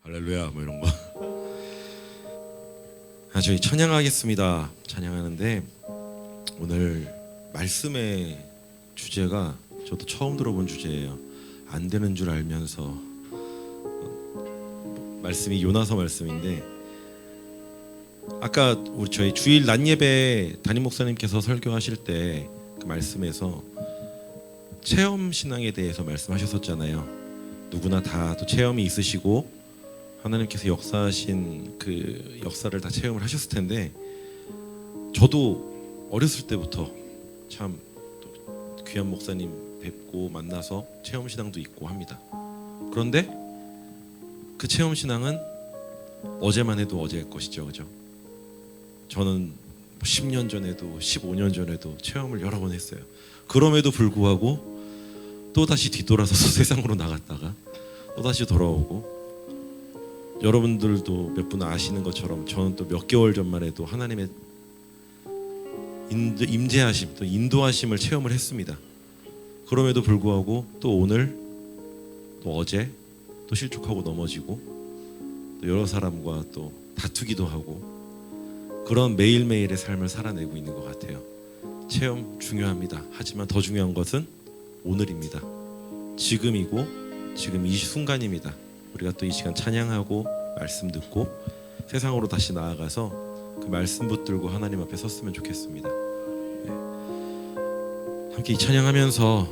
할렐루야 뭐 이런 거. 저희 찬양하겠습니다. 찬양하는데 오늘 말씀의 주제가 저도 처음 들어본 주제예요. 안 되는 줄 알면서. 말씀이 요나서 말씀인데, 아까 우리 저희 주일 낮 예배 담임 목사님께서 설교하실 때 그 말씀에서 체험 신앙에 대해서 말씀하셨었잖아요. 누구나 다 또 체험이 있으시고 하나님께서 역사하신 그 역사를 다 체험을 하셨을 텐데, 저도 어렸을 때부터 참 또 귀한 목사님 뵙고 만나서 체험 신앙도 있고 합니다. 그런데 그 체험 신앙은 어제만 해도 어제의 것이죠, 그죠? 저는 10년 전에도 15년 전에도 체험을 여러 번 했어요. 그럼에도 불구하고 또 다시 뒤돌아서서 세상으로 나갔다가 또 다시 돌아오고, 여러분들도 몇 분 아시는 것처럼 저는 또 몇 개월 전만 해도 하나님의 임재하심, 또 인도하심을 체험을 했습니다. 그럼에도 불구하고 또 오늘, 또 어제 또 실족하고 넘어지고 또 여러 사람과 또 다투기도 하고, 그런 매일매일의 삶을 살아내고 있는 것 같아요. 체험 중요합니다. 하지만 더 중요한 것은 오늘입니다. 지금이고 지금 이 순간입니다. 우리가 또 이 시간 찬양하고 말씀 듣고 세상으로 다시 나아가서 그 말씀 붙들고 하나님 앞에 섰으면 좋겠습니다. 함께 이 찬양하면서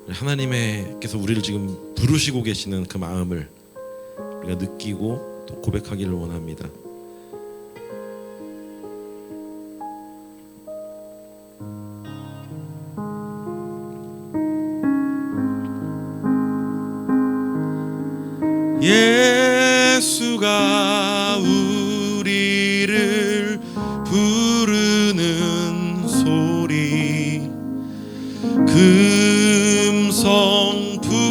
하나님께서 우리를 지금 부르시고 계시는 그 마음을 우리가 느끼고 또 고백하기를 원합니다. 예수가 우리를 부르는 소리, 금성 부드러워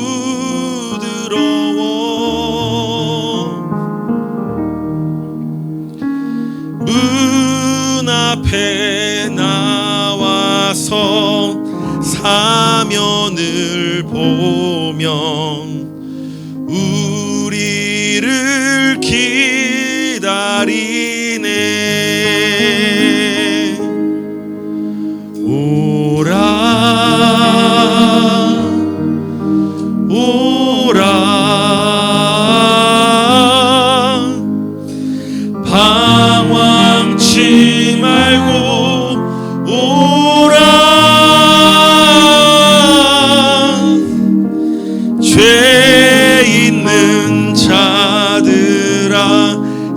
문 앞에 나와서 사면을 보면 우리를 기다리네. 오라 오라 방황치 말고 오라. 죄 있는 자들아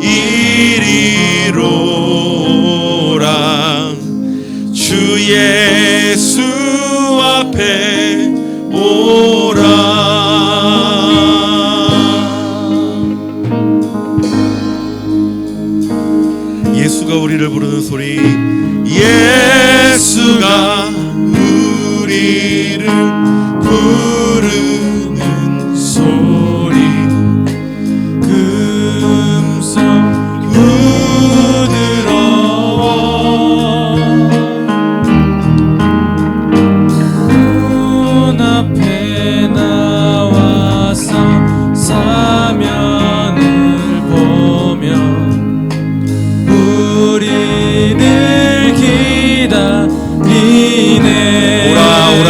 이리로 오라. 주 예수 앞에 오라. 예수가 우리를 부르는 소리, 예수가 우리를 부르는 소리, 금성 부드러워 문 앞에 나와서 사면을 보면 우리를 기다리네. 오라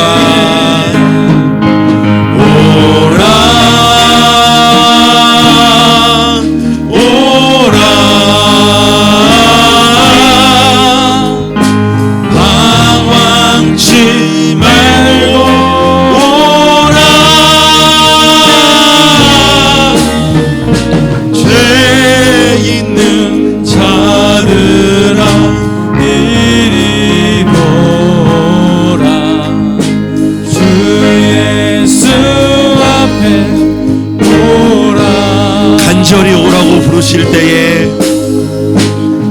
오라 간절히 오라고 부르실 때에,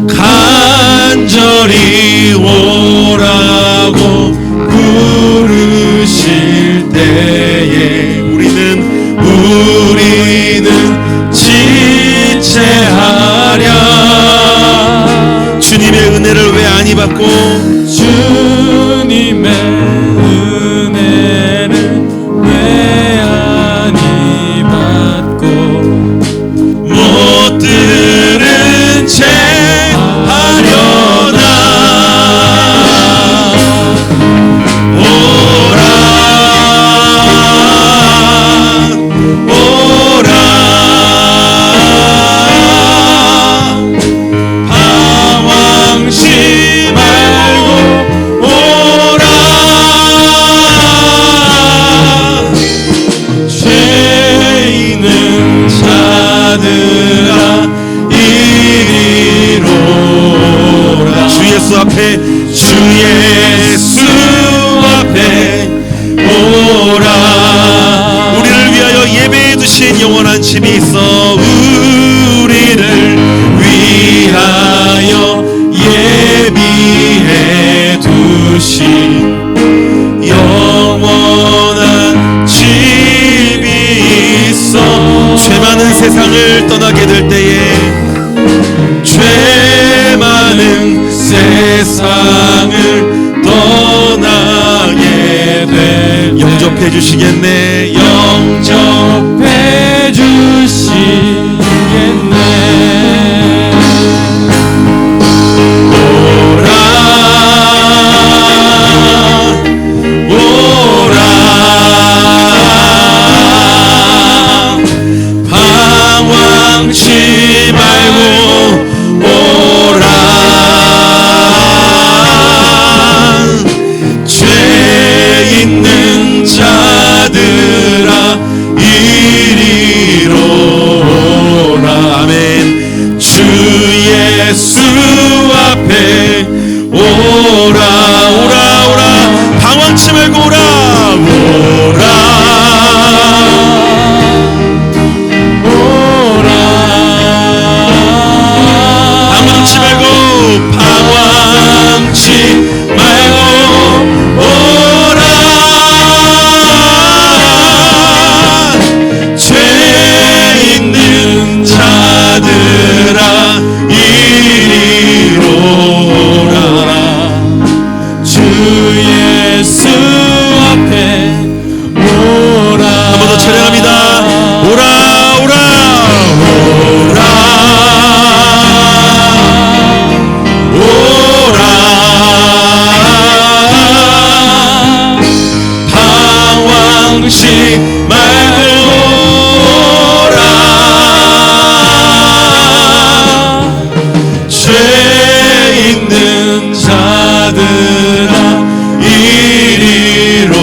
간절히 오라고 부르실 때에 우리는 지체하랴. 주님의 은혜를 왜 안 입었고, 주님의 은혜를 왜 안 입었고 떠나게 될 때에 죄 많은 세상을 떠나게 될 영접해 주시겠네. 영접해 주시겠네. 방황치 말고 오라. 죄 있는 자들아 이리로 오라. 아멘. 주 예수 앞에 오라. 오라 오라. 방황치 말고 오라. 오라. 방황치 말고 오라. 죄 있는 자들아 이리로 오라. 주 예수 앞에 오라. 한 번 더 찬양합니다. 오라 오라 오라. 방황치 말고 오라. 죄 있는 자들아 이리로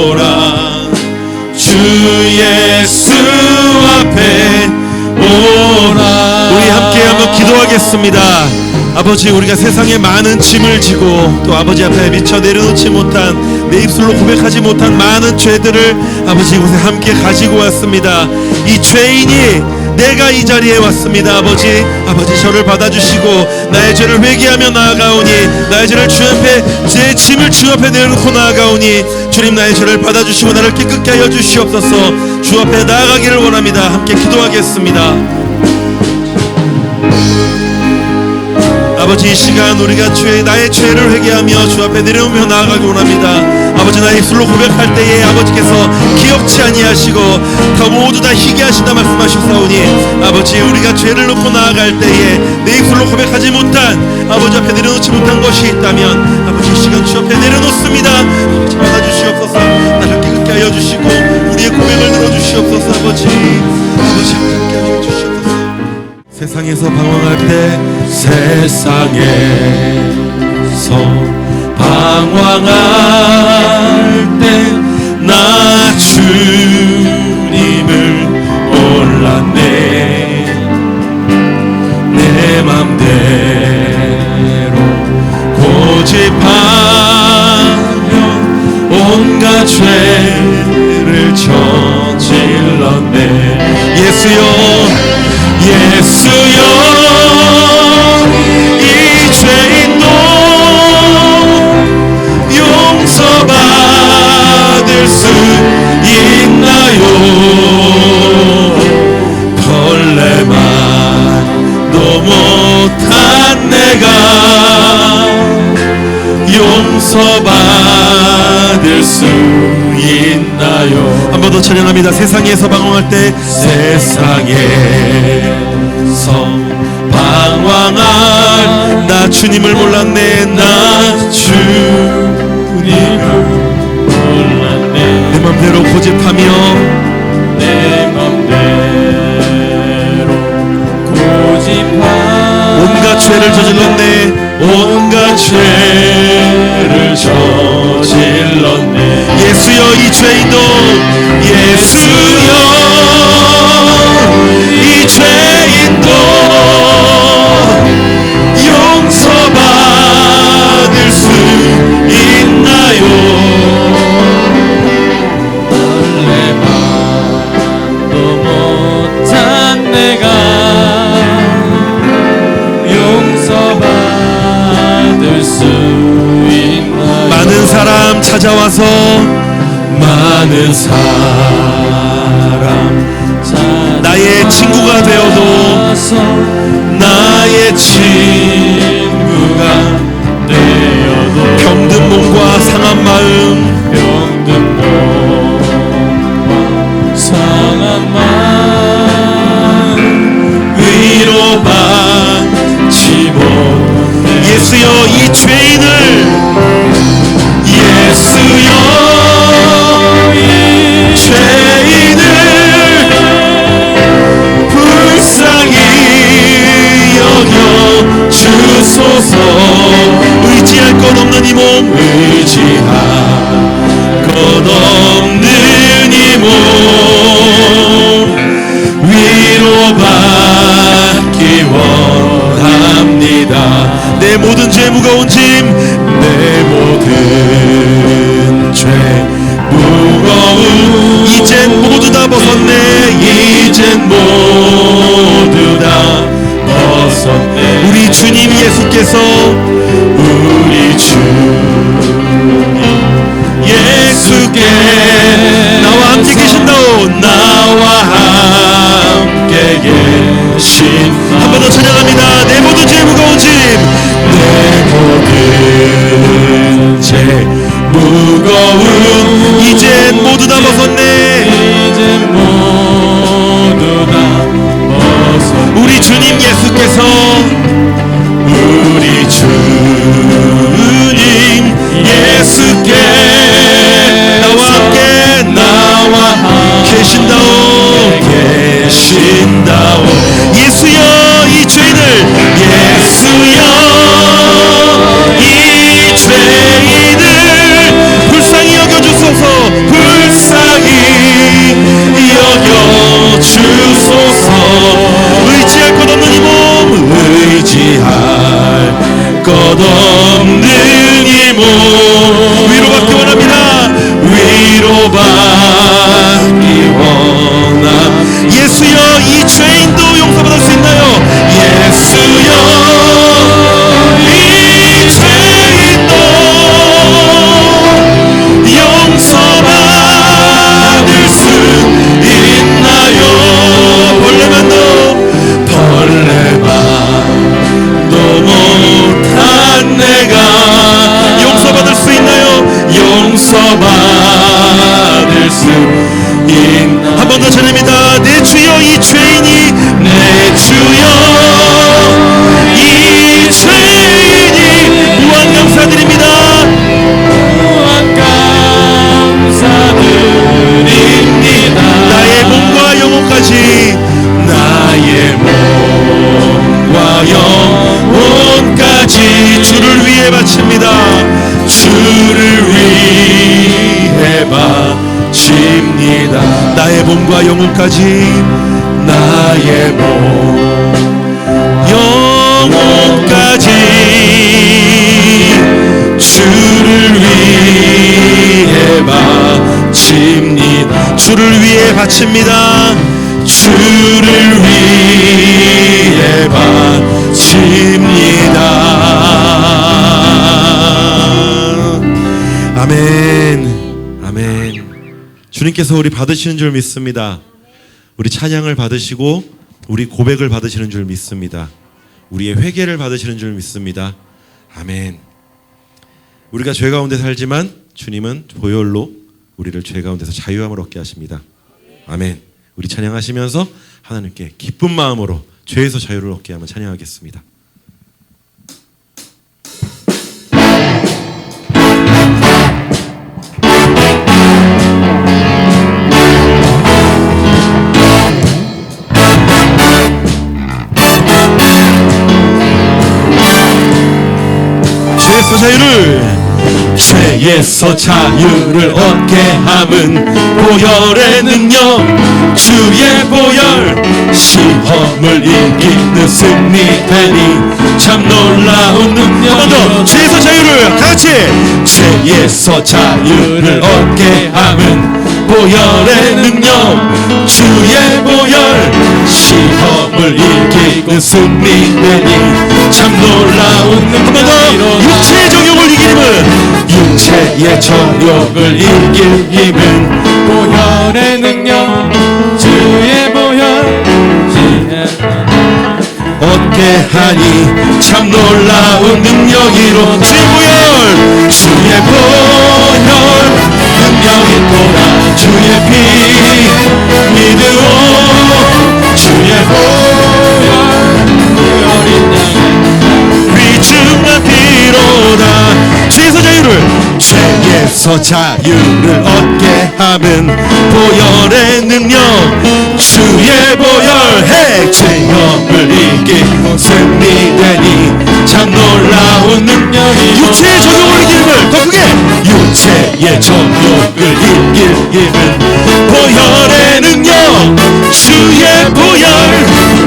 오라. 주 예수 앞에 오라. 우리 함께 한번 기도하겠습니다. 아버지, 우리가 세상에 많은 짐을 지고 또 아버지 앞에 미처 내려놓지 못한, 내 입술로 고백하지 못한 많은 죄들을 아버지 이곳에 함께 가지고 왔습니다. 이 죄인이 내가 이 자리에 왔습니다. 아버지 저를 받아주시고 나의 죄를 회개하며 나아가오니, 나의 죄를 주 앞에, 제 짐을 주 앞에 내려놓고 나아가오니, 주님 나의 죄를 받아주시고 나를 깨끗게 하여 주시옵소서. 주 앞에 나아가기를 원합니다. 함께 기도하겠습니다. 아버지, 이 시간 우리가 나의 죄를 회개하며 주 앞에 내려오며 나아가기 원합니다. 아버지, 나의 입술로 고백할 때에 아버지께서 기억치 아니하시고 다 모두 다 희게 하신다 말씀하셨사오니, 아버지 우리가 죄를 놓고 나아갈 때에 내 입술로 고백하지 못한, 아버지 앞에 내려놓지 못한 것이 있다면 아버지 이 시간 주 앞에 내려놓습니다. 아버지 받아주시옵소서. 나를 깨끗게 하여 주시고 우리의 고백을 들어주시옵소서. 아버지 함께 하여 주시옵소서. 세상에서 방황할 때, 세상에서 방황할 때 나 주님을 몰랐네. 내 맘대로 고집하며 온갖 죄를 저질렀네. 예수여, 예수여, 이 죄인도 용서받을 수 있나요? 벌레만도 못한 내가 용서받을 수 있나요? 한 번 더 찬양합니다. 세상에서 방황할 때, 세상에서 방황할 나 주님을 몰랐네. 나 주님을 몰랐네. 내 맘대로 고집하며, 내 맘대로 고집하며 온갖 죄를 저질렀네. 온갖 죄를 저질렀네. 예수여, 이 죄인도, 예수여, 이 죄인도 용서받을 수 있나요? 벌레만도 못한 내가 용서받을 수 있나요? 많은 사람 찾아와서, 많은 사람 나의 친구가 되어도 나의 친구가 되어도 병든 몸과 상한 마음 병든 몸과 상한 마음 위로받지 못해 예수여 이 죄인을 예수여 이 죄인을 불쌍히 여겨 주소서 의지할 것 없는 이 몸 의지할 것 없는 이 몸 위로받기 원합니다. 내 모든 죄 무거운 짐 내 모든 죄 무거운 이젠 모두 다 벗었네 이젠 모두 다 벗었네. 우리 주님 예수께서 우리 주님 예수께 나와 함께 계신다오 나와 함께 계신 한 번 더 찬양합니다. 내 모든 죄 무거운 짐 내 모든 죄 무거운 이젠 모두 다 벗었네 이젠 모두 다 벗었네. 우리 주님 예수께서 우리 주님 예수께 나와 함께 계신다오 계신다오. 예수여 이 죄인을 예수여 이 죄인을 불쌍히 여겨주소서 불쌍히 여겨 주소서. 의지할 것 없는 이 몸 의지할 것 없는 이 몸 위로받기 원합니다. 위로받기 원함. 예수여 이 죄인도 용서받을 수 있나요? 예수여 이 죄인도 용서받을 수 있나요? 벌레만도 못한 내가 용서받을 수 있나요? 용서받을 수 있나. 한 번 더 찬양합니다. 내 주여 이 죄인이 내 주여 이 죄인이 무한 감사드립니다. 무한 감사드립니다. 나의 몸과 영혼까지 나의 몸과 영혼까지 주를 위해 바칩니다. 주를 위해 바칩니다. 나의 몸과 영혼까지 나의 몸 영혼까지 주를 위해 바칩니다. 주를 위해 바칩니다. 주를 위해 바칩니다. 아멘. 아멘. 주님께서 우리 받으시는 줄 믿습니다. 우리 찬양을 받으시고 우리 고백을 받으시는 줄 믿습니다. 우리의 회개를 받으시는 줄 믿습니다. 아멘. 우리가 죄 가운데 살지만 주님은 보혈로 우리를 죄 가운데서 자유함을 얻게 하십니다. 아멘. 우리 찬양하시면서 하나님께 기쁜 마음으로 죄에서 자유를 얻게 하면 찬양하겠습니다. 죄에서 자유를 죄에서 자유를 얻게 함은 보혈의 능력. 주의 보혈 시험을 이기는 승리되니 참 놀라운 능력. 한 번 더 죄에서 자유를 같이 죄에서 자유를 얻게 함은 보혈의 능력. 주의 보혈 시험을 이기는 승리되니 참 놀라운 능력. 한 번 더 육체의 정욕을 이기는 육체의 정욕을 이길 힘은 보혈의 능력. 주의 보혈 얻게 하니 참 놀라운 능력이로 주의 보혈 능력이 또다 주의 피 믿으오 주의 보혈 그 어린 양의 귀중한 피로다 죄에서 자유를 죄에서 자유를 얻게 함은 보혈의 능력 주의 보혈 핵죄형을 이기고 승리되니 참 놀라운 능력이 육체의 적용을 이기는 걸 더 크게 육체의 적용을 이길 힘은 보혈의 능력 주의 보혈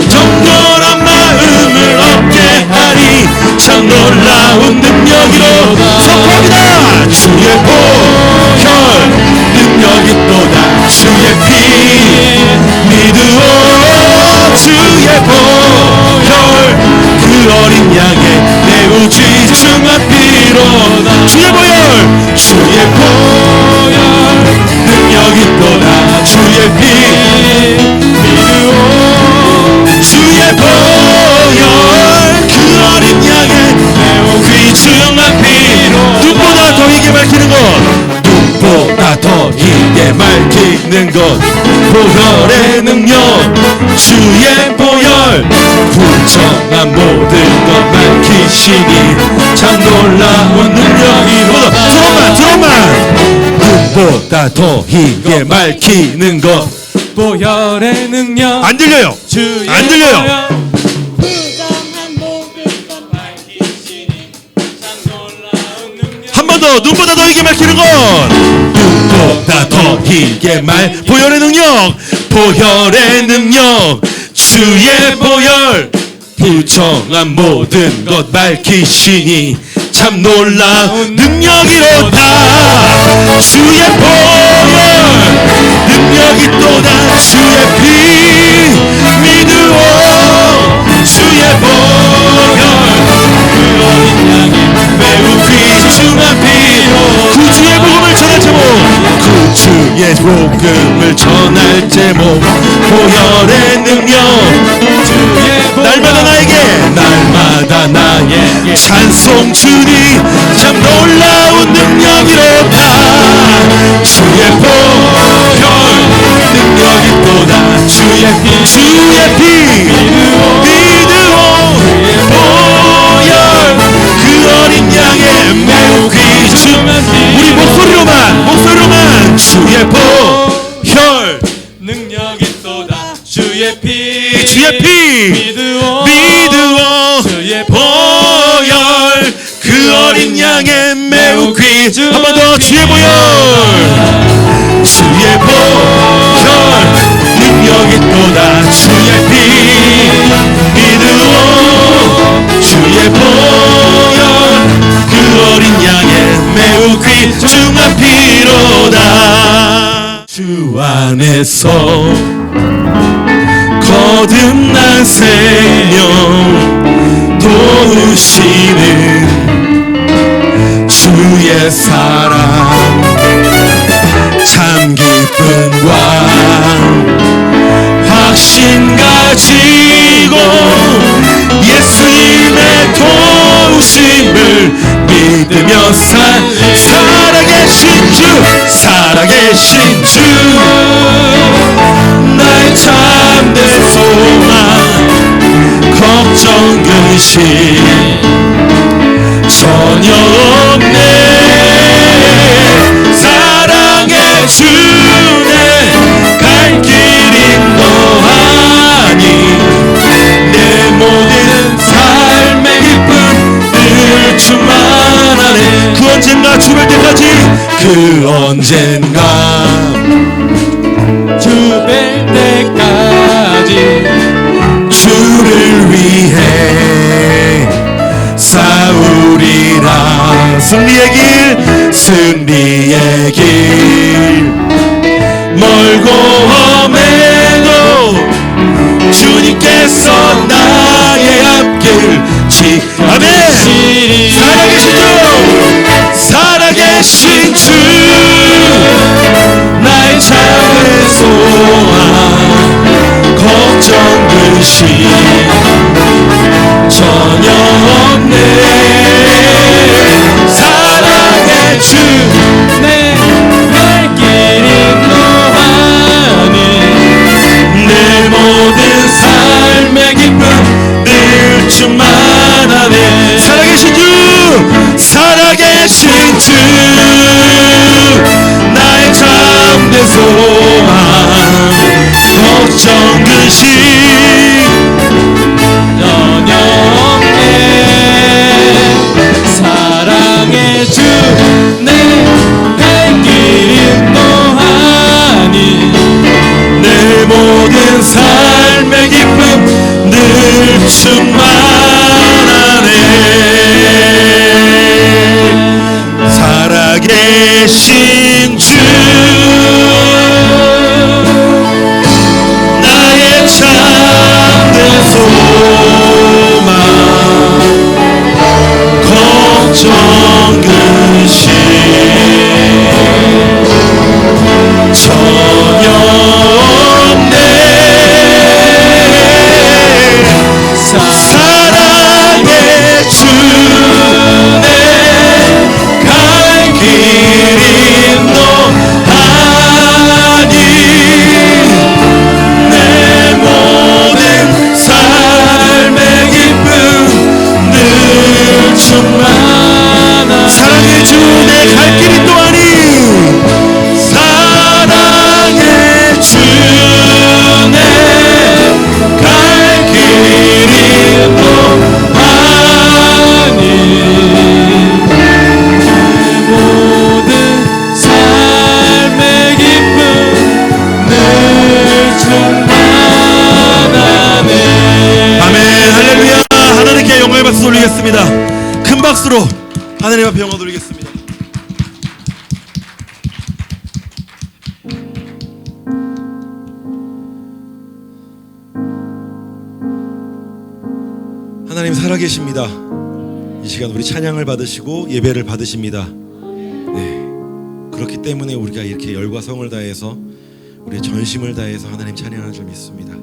정결한 마음을 얻게 하니 참 놀라운 능력이로 선포합니다 주의 보혈 능력이 또다 주의 피 믿으오 주의 보혈 그 어린 양의 매우 귀중한 피로다 주의 보혈 능력이 또다 주의 피 믿으오 주의 보혈 그 어린 양의 매우 귀중한 피로 눈보다 더 이게 밝히는 것 눈보다 더 이게 밝히는 것 보혈의 능력 주의 보혈 불정한 모든 것 밝히시니 참 놀라운 능력이로다 드럼만 눈보다 더 이게 밝히는 것 보혈의 능력 안 들려요 주의 안 들려요 보혈 한 번 더 눈보다 더 이게 밝히는 것 눈보다 더 이게 보혈의 능력 주의 보혈 불정한 모든 것 밝히시니 참 놀라운 능력이로다 주의 보혈 능력이 또다 주의 피 믿으오 주의 보혈 그 어린 양의 매우 귀중한 피로 구주의 복음을 전할 제목 구주의 복음을 전할 제목 보혈의 능력 날마다 나에게 찬송 주니 참 놀라운 능력이로다 주의 보혈 능력이 또다 주의 피 믿으오 보혈 그 어린 양의 매우 귀중한 우리 목소리로만 주의 보혈 능력이 또다 주의 피 믿으오 주의 보혈 그 어린 양의 매우 한 번 더 주의 보혈 능력이 또다 주의 피 믿으오 주의 보혈 그 어린 양의 매우 귀중한 피로다 주 안에서 거듭난 생명 도우시는 주의 사랑 참 기쁜 왕 확신 가지고 예수님의 도우심을 믿으며 살아계신 주 나의 참된 소망 걱정 근심 전혀 없네 사랑해 주네 갈 길 인도하니 내 모든 삶의 기쁨 늘 충만하네 그 언젠가 주뵐 때까지 그 언젠가 주뵐 때까지 주를 위해 싸우리라 승리의 길 멀고 험해도 주님께서 나의 앞길 아멘 살아계신 주 나의 참된 소망 걱정 근심 걱정 저녁에 사랑의 주 내 갈 길 인도하니 내 모든 삶의 기쁨 늘 충만하네. 살아계신 주 나의 참된 소망 걱정 근심 전혀 없네. 사랑의 주내 갈 길 인도하니 내 모든 삶의 기쁨 늘 충만하네. 사랑의 주 내 갈 길 인도하니 사랑의 주 내 갈 길 인도하니 모든 삶의 기쁨 늘 충만하네. 아멘. 할렐루야. 하나님께 영광의 박수 돌리겠습니다. 큰 박수로 하나님 앞에 영광 돌리겠습니다. 하나님 살아계십니다. 이 시간 우리 찬양을 받으시고 예배를 받으십니다. 네. 그렇기 때문에 우리가 이렇게 열과 성을 다해서 우리의 전심을 다해서 하나님 찬양하는 줄 믿습니다.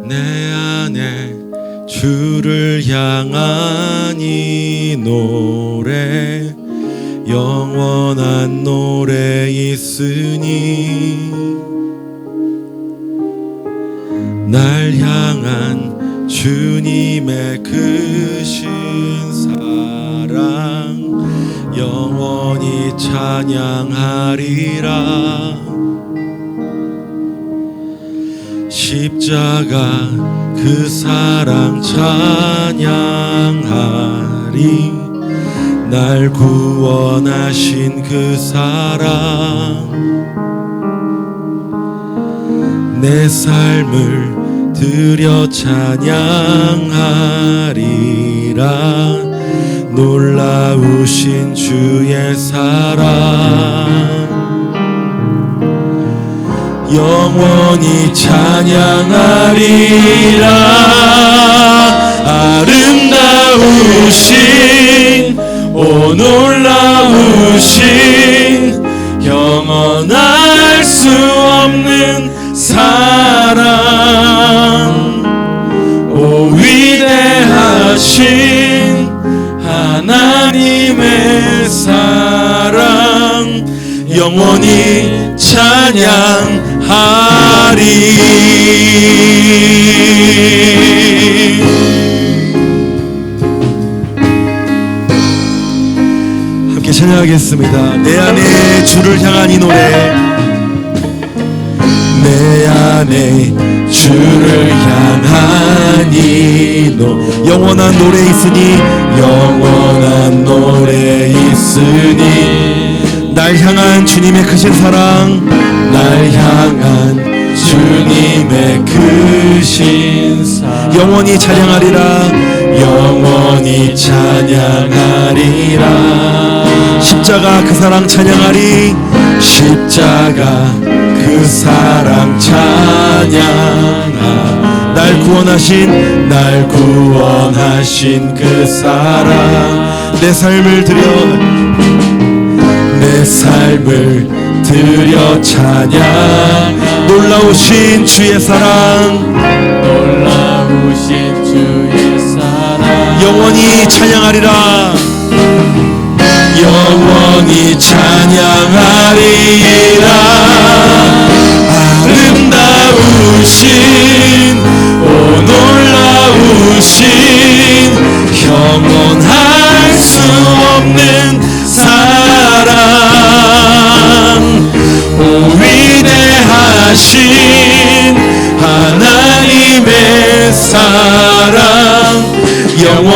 내 안에 주를 향한 이 노래 영원한 노래 있으니 날 향한 주님의 크신 사랑 영원히 찬양하리라. 십자가 그 사랑 찬양하리. 날 구원하신 그 사랑 내 삶을 드려 찬양하리라. 놀라우신 주의 사랑 영원히 찬양하리라. 아름다우신 오 놀라우신 영원할 수 없는 사랑 오 위대하신 하나님의 사랑 영원히 찬양하리. 함께 찬양하겠습니다. 내 안에 주를 향한 이 노래 내 안에 주를 향한 이 노래 영원한 노래 있으니 영원한 노래 있으니 날 향한 주님의 크신 사랑 날 향한 주님의 크신 사랑 영원히 찬양하리라. 영원히 찬양하리라. 십자가 그 사랑 찬양하리. 십자가 그 사랑 찬양하. 날 구원하신 그 사랑 내 삶을 드려 찬양. 놀라우신 주의 사랑 영원히 찬양하리라. 영원히 찬양하리라. 아름다우신 오 놀라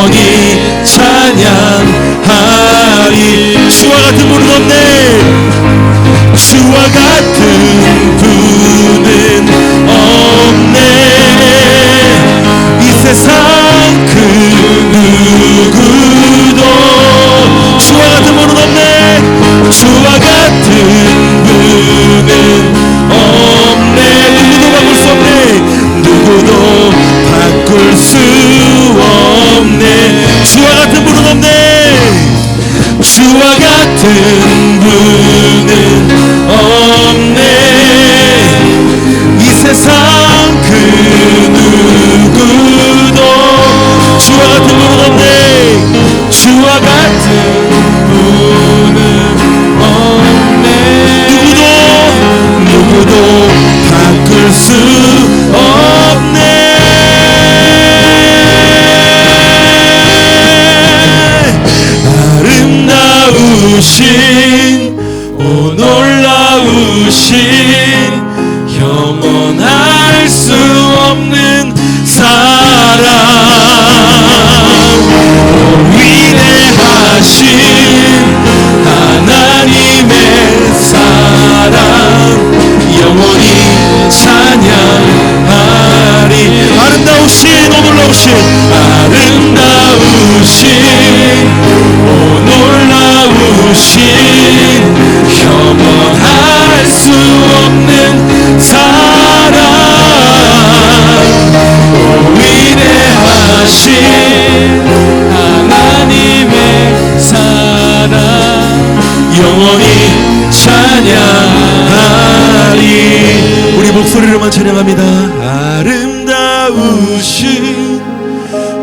영원히 찬양하리. 주와 같은 분은 없네. 주와 같은 분은 없네. 이 세상 그 누구도 주와 같은 분은 없네. 주와 같은 분은 없네. 누구도 바꿀 수 없네. 주와 같은 분은 없네. 주와 같은 분은 없네. 이 세상 그 누구도 주와 같은 분은 없네. 주와 같은 분은 없네. 누구도 바꿀 수 없네. 아름다우신 오 놀라우신 영원할 수 없는 사랑, 위대하신 하나님의 사랑 영원히 찬양하리. 아름다우신 오 놀라우신 아름다우신 오 놀라우신 영원할 수 없는 사랑, 오 위대하신 하나님의 사랑 영원히 찬양하리. 우리 목소리로만 찬양합니다. 아름다우신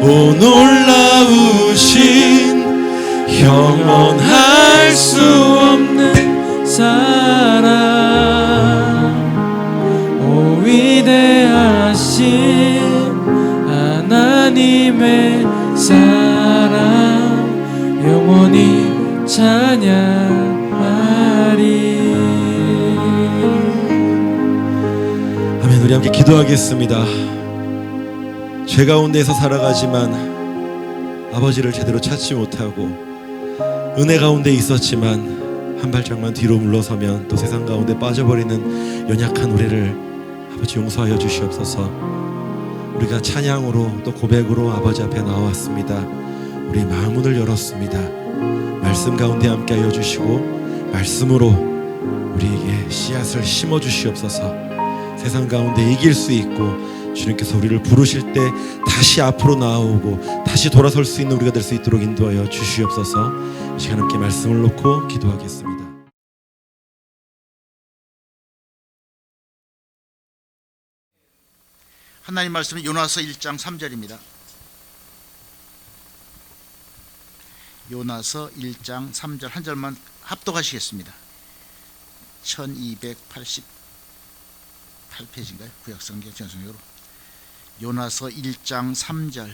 오 놀라우신 영원할 수 없는 사랑 오 위대하신 하나님의 사랑 영원히 찬양하리. 아멘. 우리 함께 기도하겠습니다. 죄 가운데서 살아가지만 아버지를 제대로 찾지 못하고 은혜 가운데 있었지만 한 발짝만 뒤로 물러서면 또 세상 가운데 빠져버리는 연약한 우리를 아버지 용서하여 주시옵소서. 우리가 찬양으로 또 고백으로 아버지 앞에 나왔습니다. 우리 마음문을 열었습니다. 말씀 가운데 함께하여 주시고 말씀으로 우리에게 씨앗을 심어 주시옵소서. 세상 가운데 이길 수 있고 주님께서 우리를 부르실 때 다시 앞으로 나아오고 다시 돌아설 수 있는 우리가 될 수 있도록 인도하여 주시옵소서. 이 시간 함께 말씀을 놓고 기도하겠습니다. 하나님 말씀은 요나서 1장 3절입니다. 요나서 1장 3절 한 절만 합독하시겠습니다. 1288페이지인가요? 구약성경 전성경으로 요나서 1장 3절.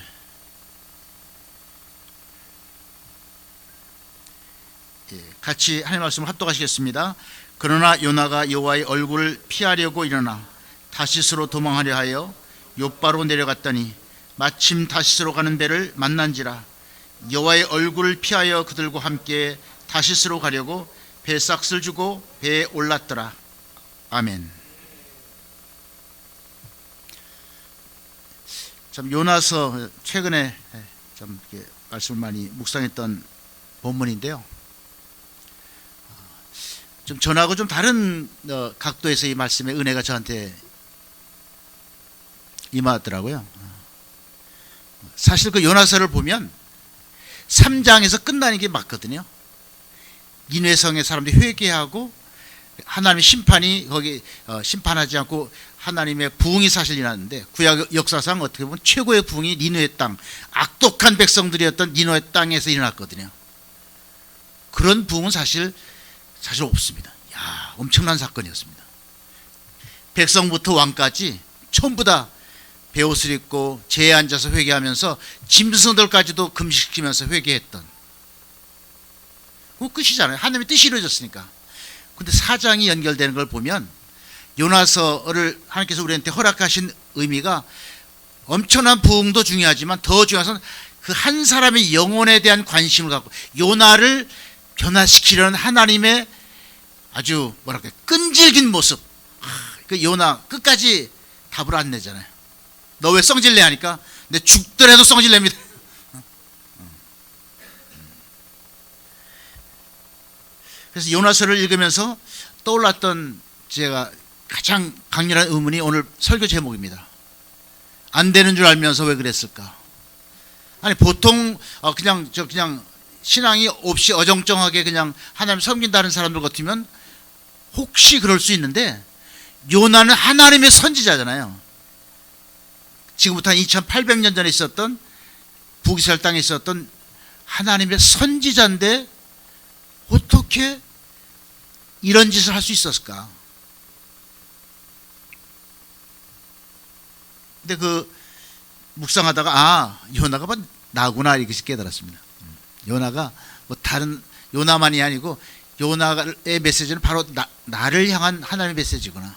같이 하나님 말씀을 합독하시겠습니다. 그러나 요나가 여호와의 얼굴을 피하려고 일어나 다시스로 도망하려 하여 욥바로 내려갔더니 마침 다시스로 가는 배를 만난지라. 여호와의 얼굴을 피하여 그들과 함께 다시스로 가려고 배삭스를 주고 배에 올랐더라. 아멘. 참 요나서 최근에 좀 이렇게 말씀을 많이 묵상했던 본문인데요. 좀 전하고 좀 다른 각도에서 이 말씀의 은혜가 저한테 임하더라고요. 사실 그 요나서를 보면 3장에서 끝나는 게 맞거든요. 니느웨성의 사람들이 회개하고 하나님의 심판이 거기 심판하지 않고 하나님의 부흥이 사실 일어났는데, 구약 역사상 어떻게 보면 최고의 부흥이 니느웨 땅, 악독한 백성들이었던 니느웨 땅에서 일어났거든요. 그런 부흥은 사실 없습니다. 야, 엄청난 사건이었습니다. 백성부터 왕까지 전부 다 베옷을 입고 제에 앉아서 회개하면서 짐승들까지도 금식시키면서 회개했던, 그 끝이잖아요. 하나님의 뜻이 이루어졌으니까. 근데 4장이 연결되는 걸 보면 요나서를 하나님께서 우리한테 허락하신 의미가 엄청난 부흥도 중요하지만 더 중요한 것은 그 한 사람의 영혼에 대한 관심을 갖고 요나를 변화시키려는 하나님의 아주 뭐랄까 끈질긴 모습. 그 요나 끝까지 답을 안 내잖아요. 너 왜 성질내 하니까 내 죽더라도 성질냅니다. 그래서 요나서를 읽으면서 떠올랐던 제가 가장 강렬한 의문이 오늘 설교 제목입니다. 안 되는 줄 알면서 왜 그랬을까? 아니 보통 그냥 신앙이 없이 어정쩡하게 그냥 하나님 섬긴다는 사람들 같으면 혹시 그럴 수 있는데 요나는 하나님의 선지자잖아요. 지금부터 한 2800년 전에 있었던 북이스라엘 땅에 있었던 하나님의 선지자인데 어떻게 이런 짓을 할 수 있었을까? 근데 그 묵상하다가 요나가 뭐 나구나 이것이 깨달았습니다. 요나가 뭐 다른 요나만이 아니고 요나의 메시지는 바로 나를 향한 하나님의 메시지구나.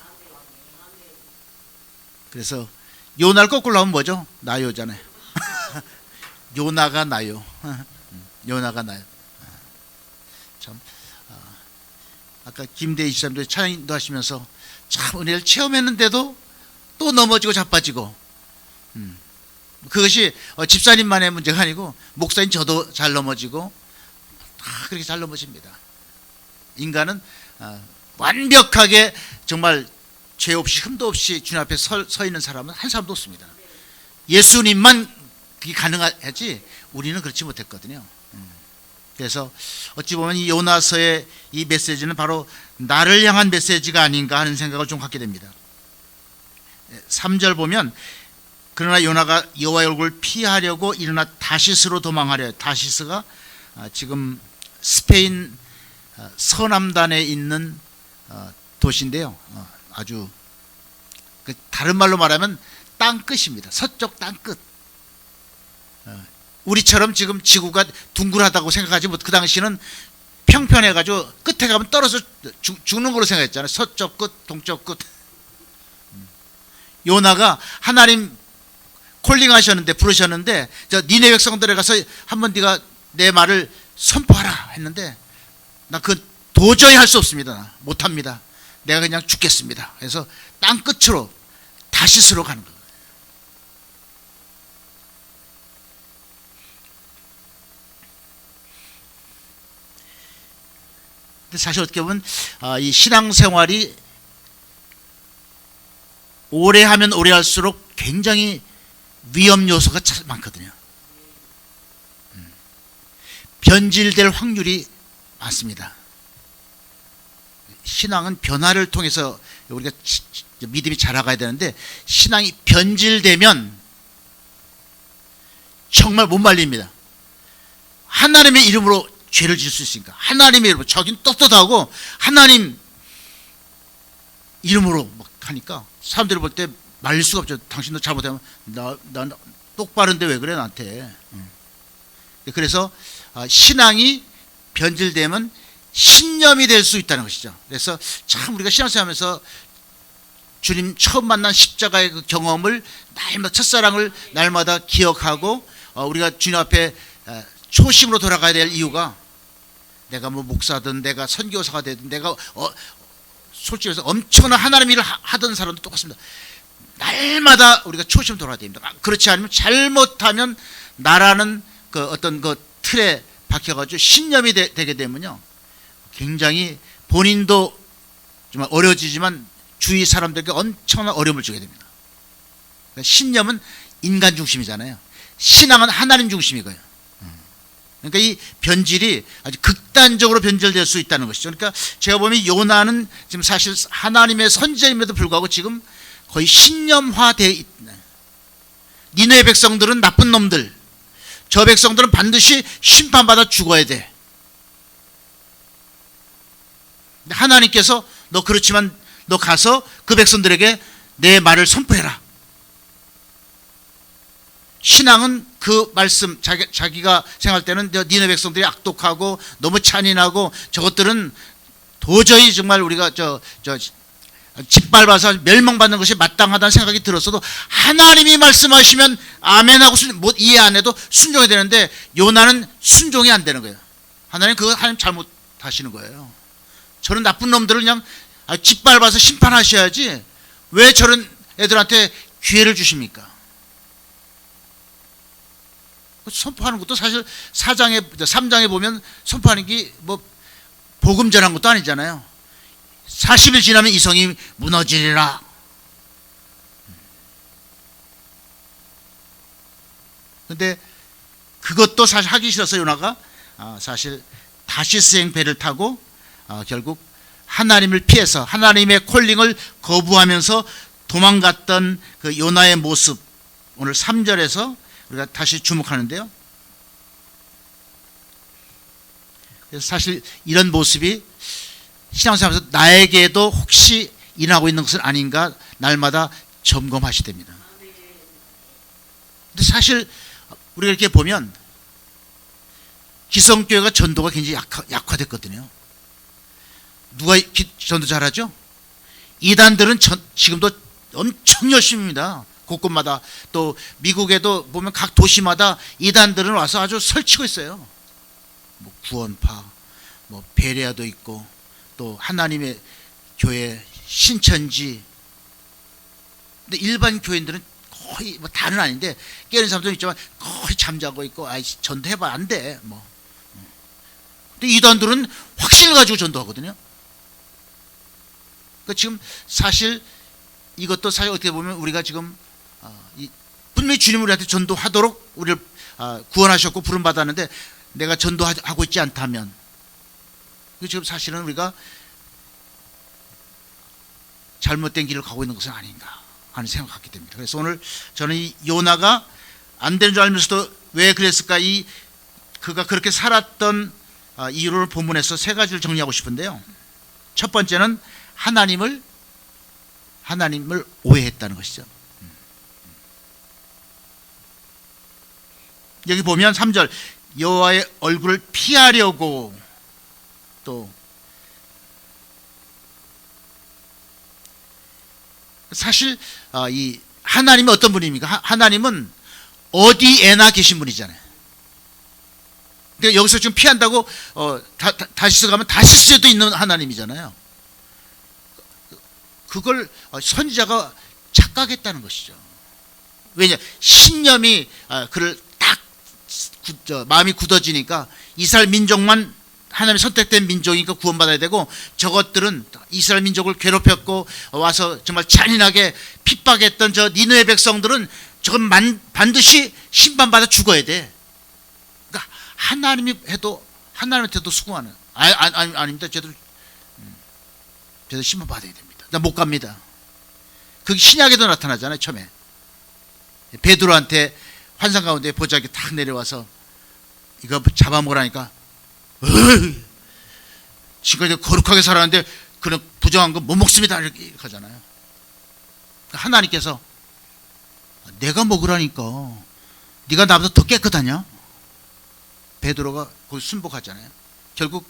그래서 요나를 거꾸로 하면 뭐죠? 나요잖아요. 요나가 나요. 요나가 나요. 참 아까 김대희 집사님도 찬양도 하시면서 참 은혜를 체험했는데도 또 넘어지고 자빠지고 그것이 집사님만의 문제가 아니고 목사님 저도 잘 넘어지고 다 그렇게 잘 넘어집니다. 인간은 완벽하게 정말 죄 없이 흠도 없이 주님 앞에 서 있는 사람은 한 사람도 없습니다. 예수님만 그게 가능하지 우리는 그렇지 못했거든요. 그래서 어찌 보면 이 요나서의 이 메시지는 바로 나를 향한 메시지가 아닌가 하는 생각을 좀 갖게 됩니다. 3절 보면 그러나 요나가 여호와의 얼굴을 피하려고 일어나 다시스로 도망하려. 다시스가 지금 스페인 서남단에 있는 도시인데요. 아주 다른 말로 말하면 땅끝입니다. 서쪽 땅끝. 우리처럼 지금 지구가 둥글하다고 생각하지 못. 그 당시는 평평해가지고 끝에 가면 떨어져 죽는 걸로 생각했잖아요. 서쪽 끝, 동쪽 끝. 요나가 하나님 콜링하셨는데 부르셨는데 저 니네 백성들에 가서 한번 네가 내 말을 선포하라 했는데 나 그 도저히 할 수 없습니다. 못합니다. 내가 그냥 죽겠습니다. 그래서 땅 끝으로 다시스로 가는 거예요. 근데 사실 어떻게 보면 이 신앙생활이 오래 하면 오래 할수록 굉장히 위험 요소가 많거든요. 변질될 확률이 많습니다. 신앙은 변화를 통해서 우리가 믿음이 자라가야 되는데 신앙이 변질되면 정말 못 말립니다. 하나님의 이름으로 죄를 지을 수 있으니까 하나님의 이름으로 저긴 떳떳하고 하나님 이름으로 막 하니까 사람들이 볼 때 말릴 수가 없죠. 당신도 잘못하면 나 똑바른데 왜 그래 나한테. 그래서 신앙이 변질되면 신념이 될 수 있다는 것이죠. 그래서 참 우리가 신앙생활하면서 주님 처음 만난 십자가의 그 경험을 날마다 첫사랑을 날마다 기억하고 우리가 주님 앞에 초심으로 돌아가야 될 이유가 내가 뭐 목사든 내가 선교사가 되든 내가 솔직히 해서 엄청난 하나님 일을 하던 사람도 똑같습니다. 날마다 우리가 초심으로 돌아가야 됩니다. 그렇지 않으면 잘못하면 나라는 그 어떤 그 틀에 박혀가지고 신념이 되게 되면요 굉장히 본인도 정말 어려워지지만 주위 사람들에게 엄청난 어려움을 주게 됩니다. 그러니까 신념은 인간 중심이잖아요. 신앙은 하나님 중심이고요. 그러니까 이 변질이 아주 극단적으로 변질될 수 있다는 것이죠. 그러니까 제가 보면 요나는 지금 사실 하나님의 선지자임에도 불구하고 지금 거의 신념화되어 있네. 니느웨 백성들은 나쁜 놈들, 저 백성들은 반드시 심판받아 죽어야 돼. 하나님께서 너 그렇지만 너 가서 그 백성들에게 내 말을 선포해라. 신앙은 그 말씀 자기가 생각할 때는 니느웨 백성들이 악독하고 너무 잔인하고 저것들은 도저히 정말 우리가 짓밟아서 멸망받는 것이 마땅하다는 생각이 들었어도 하나님이 말씀하시면 아멘하고 이해 안 해도 순종해야 되는데 요나는 순종이 안 되는 거예요. 하나님 그거 하나님 잘못하시는 거예요. 저런 나쁜 놈들을 그냥 짓밟아서 심판하셔야지 왜 저런 애들한테 기회를 주십니까? 선포하는 것도 사실 3장에 보면 선포하는 게 뭐 복음 전한 것도 아니잖아요. 40일 지나면 이 성이 무너지리라. 근데 그것도 사실 하기 싫어서 요나가 사실 다시스행 배를 타고 결국 하나님을 피해서 하나님의 콜링을 거부하면서 도망갔던 그 요나의 모습, 오늘 3절에서 우리가 다시 주목하는데요. 그래서 사실 이런 모습이 신앙생활에서 나에게도 혹시 일어나고 있는 것은 아닌가 날마다 점검하셔야 됩니다. 근데 사실 우리가 이렇게 보면 기성교회가 전도가 굉장히 약화됐거든요. 누가 전도 잘하죠? 이단들은 지금도 엄청 열심입니다. 곳곳마다. 또 미국에도 보면 각 도시마다 이단들은 와서 아주 설치고 있어요. 뭐 구원파, 뭐 베레아도 있고 또 하나님의 교회 신천지. 근데 일반 교인들은 거의 뭐 다는 아닌데 깨는 사람도 있지만 거의 잠자고 있고 전도해봐 안 돼. 뭐. 근데 이단들은 확신을 가지고 전도하거든요. 그러니까 지금 사실 이것도 사실 어떻게 보면 우리가 지금 분명히 주님 우리한테 전도하도록 우리를 구원하셨고 부름 받았는데 내가 전도하고 있지 않다면 지금 사실은 우리가 잘못된 길을 가고 있는 것은 아닌가 하는 생각을 갖게 됩니다. 그래서 오늘 저는 이 요나가 안 되는 줄 알면서도 왜 그랬을까 그가 그렇게 살았던 이유를 본문에서 세 가지를 정리하고 싶은데요. 첫 번째는 하나님을 오해했다는 것이죠. 여기 보면 3절 여호와의 얼굴을 피하려고 또 사실 이 하나님이 어떤 분입니까? 하나님은 어디에나 계신 분이잖아요. 그러니까 여기서 지금 피한다고 다시스 가면 다시스에도 있는 하나님이잖아요. 그걸 선지자가 착각했다는 것이죠. 왜냐 신념이 그를 딱 마음이 굳어지니까 이스라엘 민족만 하나님의 선택된 민족이니까 구원받아야 되고 저것들은 이스라엘 민족을 괴롭혔고 와서 정말 잔인하게 핍박했던 저 니느웨 백성들은 저건 반드시 심판받아 죽어야 돼. 그러니까 하나님한테도 수긍하는 아닙니다. 저도 심판받아야 됩니다. 나 못 갑니다. 그게 신약에도 나타나잖아요. 처음에 베드로한테 환상 가운데 보자기 탁 내려와서 이거 잡아먹으라니까 지금까지 거룩하게 살았는데 그런 부정한 거 못 먹습니다 이렇게 하잖아요. 하나님께서 내가 먹으라니까 네가 나보다 더 깨끗하냐? 베드로가 거기 순복하잖아요. 결국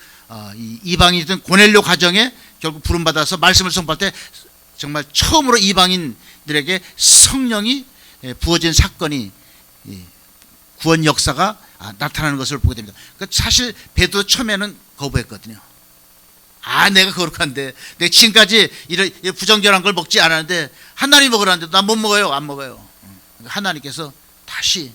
이방인이던 고넬료 가정에 결국 부름받아서 말씀을 선포할 때 정말 처음으로 이방인들에게 성령이 부어진 사건이 구원 역사가 나타나는 것을 보게 됩니다. 그러니까 사실 베드로 처음에는 거부했거든요. 내가 거룩한데 내가 지금까지 이런 부정결한 걸 먹지 않았는데 하나님 먹으라는데 난 못 먹어요. 안 먹어요. 하나님께서 다시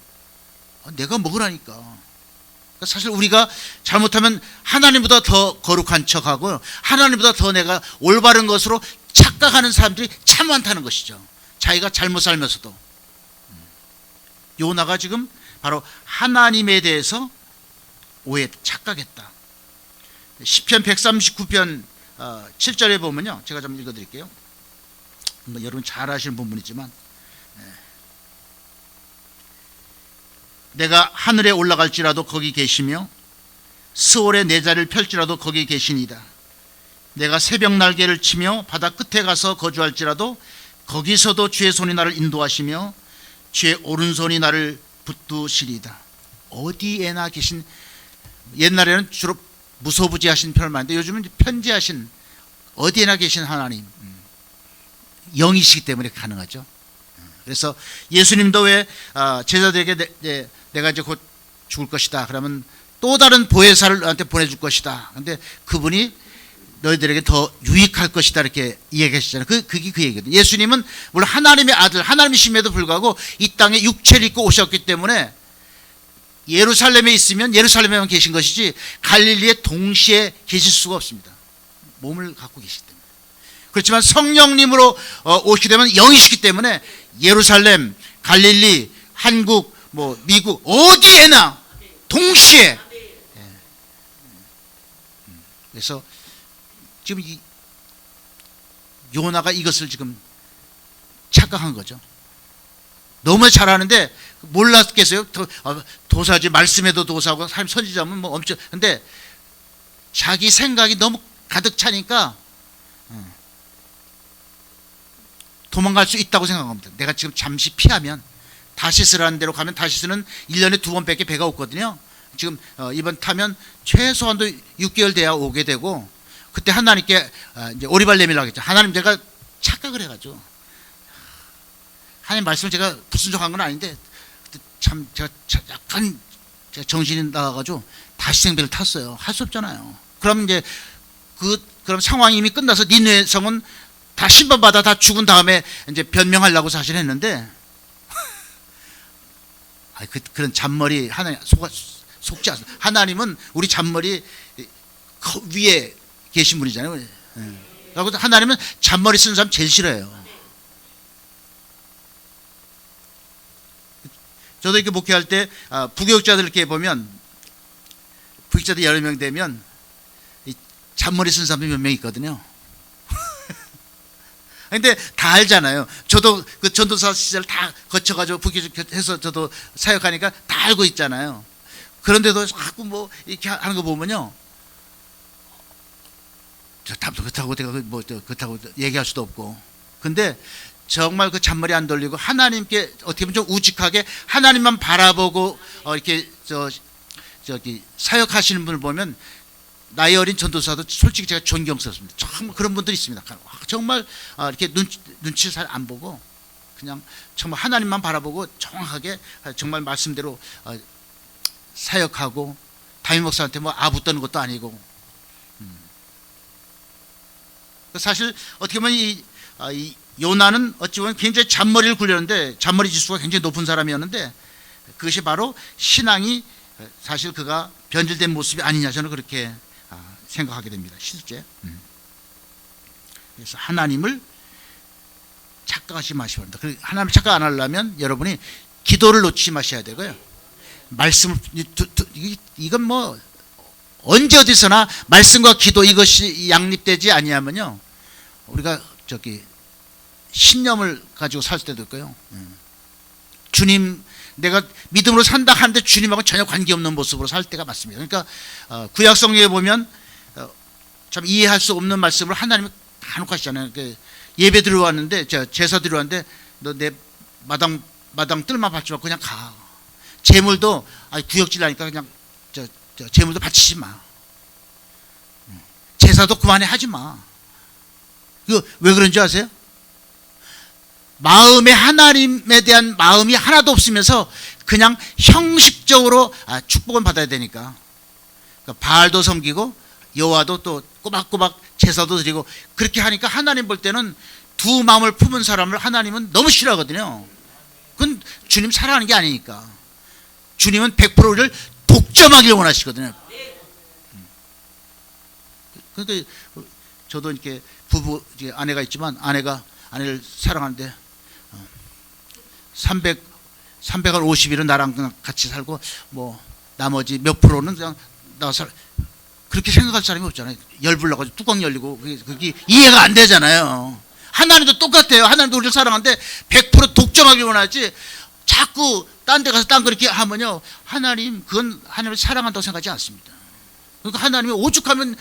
내가 먹으라니까. 그러니까 사실 우리가 잘못하면 하나님보다 더 거룩한 척하고 하나님보다 더 내가 올바른 것으로 착각하는 사람들이 참 많다는 것이죠. 자기가 잘못 살면서도. 요나가 지금 바로 하나님에 대해서 착각했다. 시편 139편 7절에 보면요. 제가 좀 읽어드릴게요. 여러분 잘 아시는 부분이지만 내가 하늘에 올라갈지라도 거기 계시며 스올에 내 자리를 펼지라도 거기 계시니이다. 내가 새벽 날개를 치며 바다 끝에 가서 거주할지라도 거기서도 주의 손이 나를 인도하시며 주의 오른손이 나를 붙드시리이다. 어디에나 계신, 옛날에는 주로 무소부지하신 편을 말하는데 요즘은 편지하신 어디에나 계신 하나님. 영이시기 때문에 가능하죠. 그래서 예수님도 왜 제자들에게 내가 이제 곧 죽을 것이다 그러면 또 다른 보혜사를 너한테 보내줄 것이다. 근데 그분이 너희들에게 더 유익할 것이다 이렇게 이야기하시잖아요. 그게 그 얘기거든요. 예수님은 물론 하나님의 아들, 하나님이심에도 불구하고 이 땅에 육체를 입고 오셨기 때문에 예루살렘에 있으면 예루살렘에만 계신 것이지 갈릴리에 동시에 계실 수가 없습니다. 몸을 갖고 계시기 때문에. 그렇지만 성령님으로 오시게 되면 영이시기 때문에 예루살렘, 갈릴리, 한국, 뭐 미국 어디에나 동시에. 그래서 지금 이 요나가 이것을 지금 착각한 거죠. 너무 잘하는데 몰랐겠어요. 도사지, 말씀에도 도사하고 삶 선지자면 뭐 엄청. 근데 자기 생각이 너무 가득 차니까 도망갈 수 있다고 생각합니다. 내가 지금 잠시 피하면 다시스라는 데로 가면 다시스는 1년에 2번밖에 배가 없거든요. 지금 이번 타면 최소한도 6개월 돼야 오게 되고, 그때 하나님께 이제 오리발 내밀라고 했죠. 하나님, 내가 착각을 해가지고 하나님 말씀을 제가 불순종한 건 아닌데 참 제가 약간 정신이 나가가지고 다시생배를 탔어요. 할 수 없잖아요. 그럼 이제 그럼 상황이 이미 끝나서 니네 성은 다 심판받아 다 죽은 다음에 이제 변명하려고 사실 했는데 그런 잔머리 하나님 속지 않습니다. 하나님은 우리 잔머리 위에 계신 분이잖아요. 그리고 하나님은 잔머리 쓰는 사람 제일 싫어해요. 저도 이렇게 목회할 때 부교육자들 이렇게 보면, 부교육자들 여러 명 되면 잔머리 쓰는 사람이 몇 명 있거든요. 근데 다 알잖아요. 저도 그 전도사 시절 다 거쳐가지고 부교육해서 저도 사역하니까 다 알고 있잖아요. 그런데도 자꾸 뭐 이렇게 하는 거 보면요, 저 답도 그렇다고 내가 뭐 그렇다고 얘기할 수도 없고. 근데 정말 그 잔머리 안 돌리고 하나님께 어떻게 보면 좀 우직하게 하나님만 바라보고 이렇게 저기 사역하시는 분을 보면 나이 어린 전도사도 솔직히 제가 존경스럽습니다. 정말 그런 분들이 있습니다. 정말 이렇게 눈치를 잘 안 보고 그냥 정말 하나님만 바라보고 정확하게 정말 말씀대로 사역하고, 담임 목사한테 뭐 아부 떠는 것도 아니고. 사실 어떻게 보면 이 요나는 어찌 보면 굉장히 잔머리를 굴렸는데, 잔머리 지수가 굉장히 높은 사람이었는데, 그것이 바로 신앙이 사실 그가 변질된 모습이 아니냐, 저는 그렇게 생각하게 됩니다. 실제. 그래서 하나님을 착각하지 마시기 바랍니다. 하나님을 착각 안 하려면 여러분이 기도를 놓치지 마셔야 되고요. 말씀을 이건 뭐 언제 어디서나 말씀과 기도 이것이 양립되지 아니하면요, 우리가 신념을 가지고 살 때도 있고요. 주님, 내가 믿음으로 산다 하는데 주님하고 전혀 관계없는 모습으로 살 때가 많습니다. 그러니까 구약 성경에 보면 참 이해할 수 없는 말씀을 하나님이 간혹 하시잖아요. 예배 들어왔는데, 제사 들어왔는데 너 내 마당 뜰만 밟지 말고 그냥 가. 재물도 구역질 나니까 그냥 재물도 바치지 마. 제사도 그만해 하지 마. 이거 왜 그런지 아세요? 마음에 하나님에 대한 마음이 하나도 없으면서 그냥 형식적으로 축복은 받아야 되니까, 그러니까 바알도 섬기고 여호와도 또 꼬박꼬박 제사도 드리고 그렇게 하니까 하나님 볼 때는 두 마음을 품은 사람을 하나님은 너무 싫어하거든요. 그건 주님 사랑하는 게 아니니까. 주님은 100%를 독점하기를 원하시거든요. 그러니까 저도 이렇게 아내가 있지만 아내를 사랑하는데 350일은 나랑 같이 살고 뭐 나머지 몇 프로는 그냥 나가서 그렇게 생각할 사람이 없잖아요. 열불나가지고 뚜껑 열리고 그게 이해가 안 되잖아요. 하나님도 똑같아요. 하나님도 우리를 사랑하는데 100% 독점하길 원하지, 자꾸 딴 데 가서 딴 거 이렇게 하면요, 하나님 그건 하나님을 사랑한다고 생각하지 않습니다. 그러니까 하나님이 오죽하면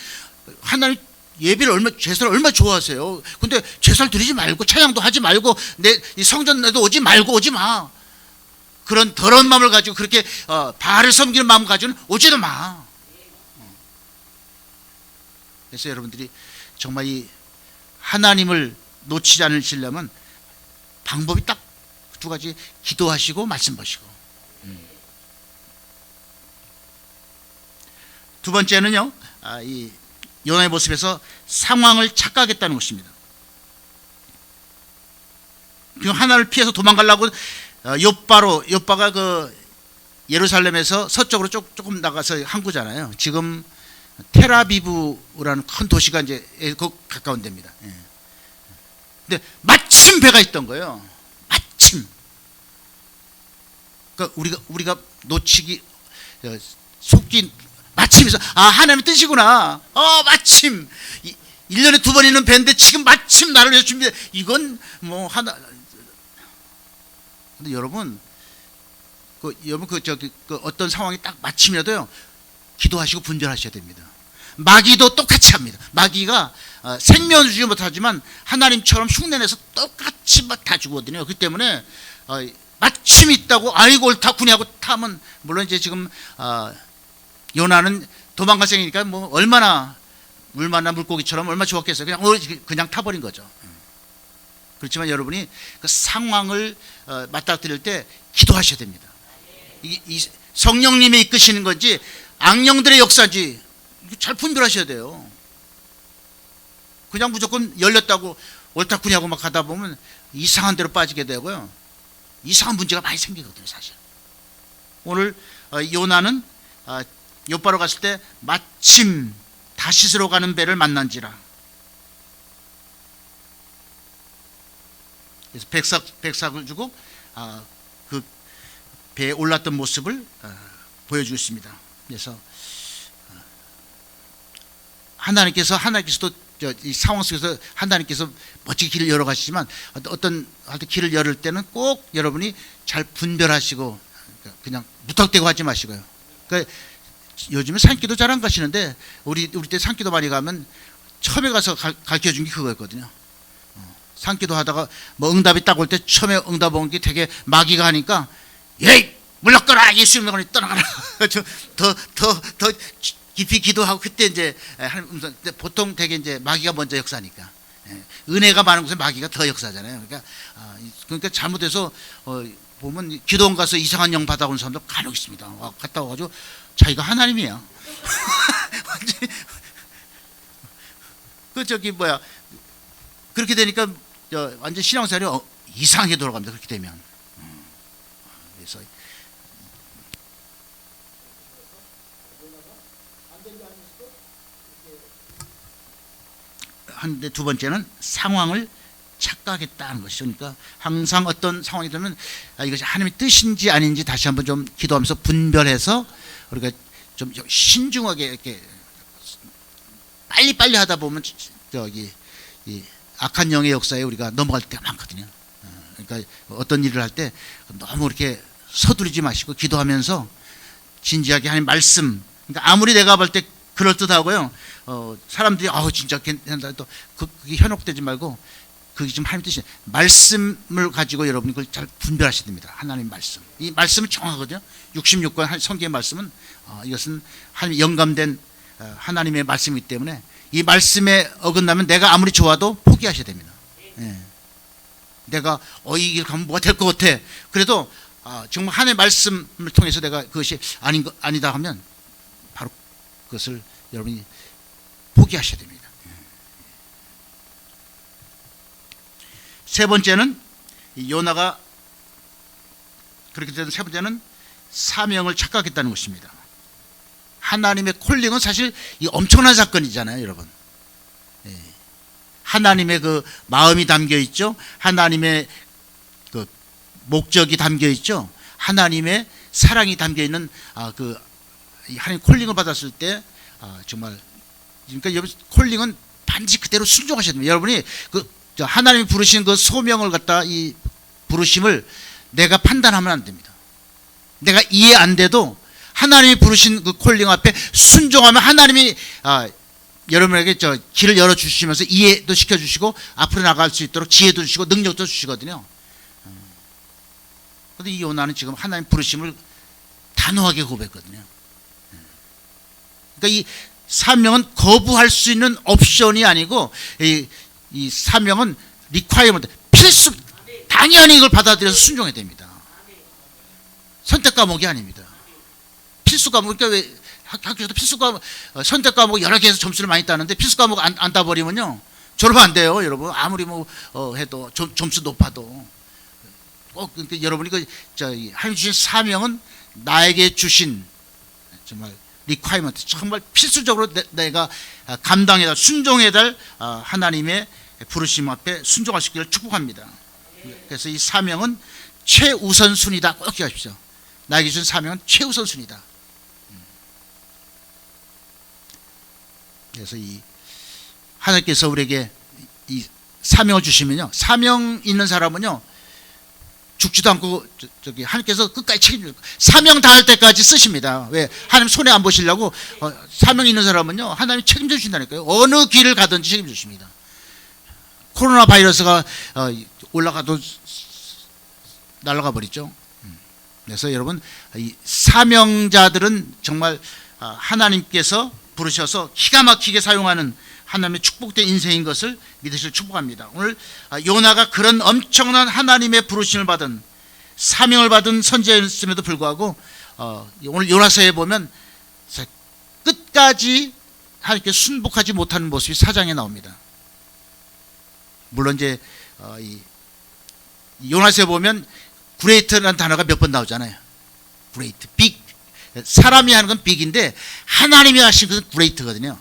하나님 예배를 제사를 얼마나 좋아하세요. 근데 제사를 드리지 말고 찬양도 하지 말고 이 성전에도 오지 마. 그런 더러운 마음을 가지고 그렇게 바알을 섬기는 마음 가지고는 오지도 마. 그래서 여러분들이 정말 이 하나님을 놓치지 않으시려면 방법이 딱 두 가지: 기도하시고 말씀 보시고. 두 번째는요, 이 요나의 모습에서 상황을 착각했다는 것입니다. 그 하나를 피해서 도망가려고 요빠가 그 예루살렘에서 서쪽으로 조금 나가서 항구잖아요. 지금 테라비브라는 큰 도시가 이제 그 가까운 데입니다. 근데 마침 배가 있던 거예요. 마침. 그러니까 우리가 놓치기 속기 마침에서 하나님의 뜻이구나. 마침 1년에 2번 있는 배인데 지금 마침 나를 위해서 준비해. 이건 뭐 하나. 근데 여러분 어떤 상황이 딱 마침이라도요, 기도하시고 분별하셔야 됩니다. 마귀도 똑같이 합니다. 마귀가 생명을 주지 못하지만 하나님처럼 흉내내서 똑같이 다 주거든요. 그렇기 때문에 마침이 있다고 아이고 옳다 군이하고 타면, 물론 이제 지금 요나는 도망갈 생이니까 뭐 얼마나 물 만나 물고기처럼 얼마나 좋았겠어요. 그냥 타버린 거죠. 그렇지만 여러분이 그 상황을 맞닥뜨릴 때 기도하셔야 됩니다. 이 성령님이 이끄시는 건지 악령들의 역사인지 잘 분별하셔야 돼요. 그냥 무조건 열렸다고 옳다구냐고 막 가다 보면 이상한 데로 빠지게 되고요, 이상한 문제가 많이 생기거든요. 사실 오늘 요나는 요바로 갔을 때 마침 다시스로 가는 배를 만난지라. 그래서 백삭을 주고 그 배에 올랐던 모습을 보여주고 있습니다. 그래서 하나님께서도 이 상황 속에서 하나님께서 멋지게 길을 열어 가시지만 어떤 길을 열을 때는 꼭 여러분이 잘 분별하시고 그냥 무턱대고 하지 마시고요. 그러니까 요즘에 산기도 잘 안 가시는데 우리 때 산기도 많이 가면 처음에 가서 가르쳐 준 게 그거였거든요. 산기도 하다가 뭐 응답이 딱 올 때 처음에 응답 온 게 되게 마귀가 하니까 예이 물러거라 예수님의 이름으로 떠나가라. 더 깊이 기도하고 그때 이제 하나님 보통 되게 이제 마귀가 먼저 역사니까, 은혜가 많은 곳에 마귀가 더 역사잖아요. 그러니까 잘못해서 보면 기도원 가서 이상한 영 받아온 사람들 간혹 있습니다. 갔다 와가지고 자기가 하나님이야. 그렇게 되니까 완전 신앙생활이 이상하게 돌아갑니다. 그렇게 되면. 그래서 한데 두 번째는 상황을 착각했다는 것이죠. 그러니까 항상 어떤 상황이 되면 이것이 하나님의 뜻인지 아닌지 다시 한번 좀 기도하면서 분별해서 우리가 좀 신중하게 이렇게 빨리빨리 하다 보면 이 악한 영의 역사에 우리가 넘어갈 때가 많거든요. 그러니까 어떤 일을 할 때 너무 이렇게 서두르지 마시고 기도하면서 진지하게 하나님 말씀, 그러니까 아무리 내가 볼 때 그럴듯하고요, 사람들이 진짜 괜찮다 또 그게 현혹되지 말고 그게 지금 하나님 뜻이 말씀을 가지고 여러분이 그걸 잘 분별하셔야 됩니다. 하나님 말씀, 이 말씀은 정확하거든요. 66권 성경의 말씀은 이것은 하나님 영감된 하나님의 말씀이기 때문에 이 말씀에 어긋나면 내가 아무리 좋아도 포기하셔야 됩니다. 내가 이 길 가면 뭐가 될 것 같아. 그래도 정말 하나님의 말씀을 통해서 내가 그것이 아니다 하면 바로 그것을 여러분이 포기하셔야 됩니다. 세 번째는 요나가 그렇게 된 세 번째는 사명을 착각했다는 것입니다. 하나님의 콜링은 사실 이 엄청난 사건이잖아요, 여러분. 하나님의 그 마음이 담겨 있죠. 하나님의 그 목적이 담겨 있죠. 하나님의 사랑이 담겨 있는 그 하나님 콜링을 받았을 때 정말, 그러니까 여러분 콜링은 반드시 그대로 순종하셔야 됩니다. 여러분이 하나님이 부르신 그 소명을 갖다 이 부르심을 내가 판단하면 안 됩니다. 내가 이해 안 돼도 하나님이 부르신 그 콜링 앞에 순종하면 하나님이 여러분에게 길을 열어주시면서 이해도 시켜주시고 앞으로 나갈 수 있도록 지혜도 주시고 능력도 주시거든요. 그런데 이 요나는 지금 하나님 부르심을 단호하게 고백했거든요. 그러니까 이 사명은 거부할 수 있는 옵션이 아니고 이 사명은 리콰이어먼트, 필수, 당연히 이걸 받아들여서 순종해야 됩니다. 선택 과목이 아닙니다. 필수 과목. 그러니까 왜 학교에서도 필수 과목, 선택 과목 여러 개 해서 점수를 많이 따는데 필수 과목 안 따버리면요 졸업 안 돼요, 여러분. 아무리 뭐 해도 점수 높아도. 그러니까 여러분이 하나님 주신 사명은 나에게 주신 정말 리콰이먼트, 정말 필수적으로 내가 감당해야 될, 순종해야 될 하나님의 부르심 앞에 순종할 수 있기를 축복합니다. 그래서 이 사명은 최우선순위다. 꼭 기억하십시오. 나에게 주신 사명은 최우선순위다. 그래서 이 하나님께서 우리에게 이 사명을 주시면요, 사명 있는 사람은요 죽지도 않고 하나님께서 끝까지 책임져요. 사명 다할 때까지 쓰십니다. 왜? 하나님 손해 안 보시려고. 사명 있는 사람은요 하나님 책임져 주신다니까요. 어느 길을 가든지 책임져 주십니다. 코로나 바이러스가 올라가도 날아가 버리죠. 그래서 여러분, 이 사명자들은 정말 하나님께서 부르셔서 기가 막히게 사용하는 하나님의 축복된 인생인 것을 믿으실 축복합니다. 오늘 요나가 그런 엄청난 하나님의 부르심을 받은, 사명을 받은 선지자였음에도 불구하고 오늘 요나서에 보면 끝까지 하나님께 순복하지 못하는 모습이 4장에 나옵니다. 물론 이제 이 요나서에 보면 그레이트라는 단어가 몇 번 나오잖아요. 그레이트, 빅. 사람이 하는 건 빅인데 하나님이 하신 것은 그레이트거든요.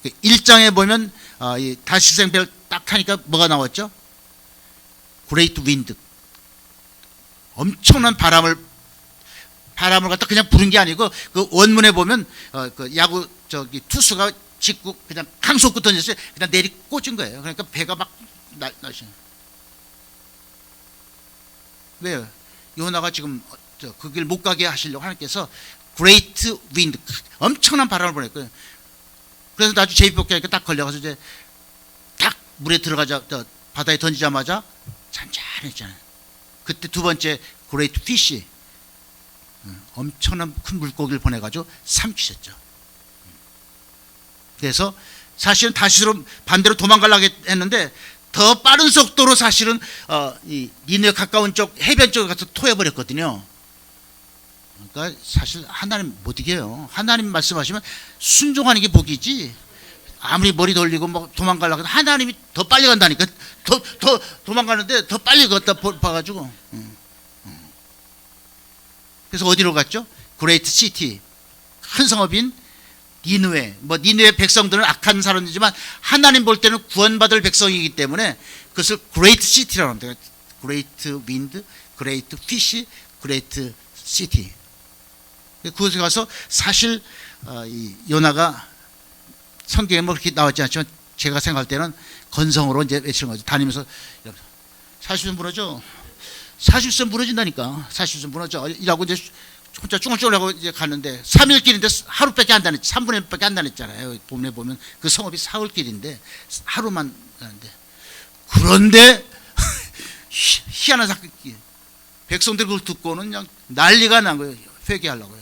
1장에 보면 이 다시생별 딱 하니까 뭐가 나왔죠? 그레이트 윈드. 엄청난 바람을 갖다 그냥 부른 게 아니고, 그 원문에 보면 그 야구 투수가 직구 그냥 강속구 던졌어요. 그냥 내리 꽂은 거예요. 그러니까 배가 막 날씨. 왜요? 요나가 지금 그 길 못 가게 하시려고 하나님께서 그레이트 윈드, 엄청난 바람을 보냈고요. 그래서 나중에 제비뽑기 하니까 딱 걸려가서 이제 딱 물에 들어가자, 바다에 던지자마자 잔잔했잖아요. 그때 두 번째 그레이트 피쉬, 엄청난 큰 물고기를 보내가지고 삼키셨죠. 그래서 사실은 다시로 반대로 도망가려고 했는데 더 빠른 속도로 사실은 이 니느웨 가까운 쪽 해변 쪽에 가서 토해버렸거든요. 그러니까 사실 하나님 못 이겨요. 하나님 말씀하시면 순종하는 게 복이지, 아무리 머리 돌리고 뭐 도망가려고 해도 하나님이 더 빨리 간다니까. 더 도망가는데 더 빨리 걷다 봐가지고. 그래서 어디로 갔죠? 그레이트 시티, 큰 성읍인 니느웨. 뭐 니느웨 백성들은 악한 사람이지만 하나님 볼 때는 구원받을 백성이기 때문에 그것을 그레이트 시티라고 합니다. 그레이트 윈드, 그레이트 피쉬, 그레이트 시티. 그곳에 가서 사실 이 요나가 성경에 뭐 그렇게 나왔지 않지만 제가 생각할 때는 건성으로 이제 외치는 거죠. 다니면서 사실은 무너져. 사실은 무너진다니까. 사실은 무너져. 이라고 이제 혼자 쭈글쭈글하고 이제 갔는데 3일 길인데 하루밖에 안 다녔지. 3분의 1밖에 안 다녔잖아요. 본문에 보면 그 성읍이 사흘 길인데 하루만 가는데. 그런데 희한한 사건이, 백성들이 그걸 듣고는 그냥 난리가 난 거예요. 회개하려고요.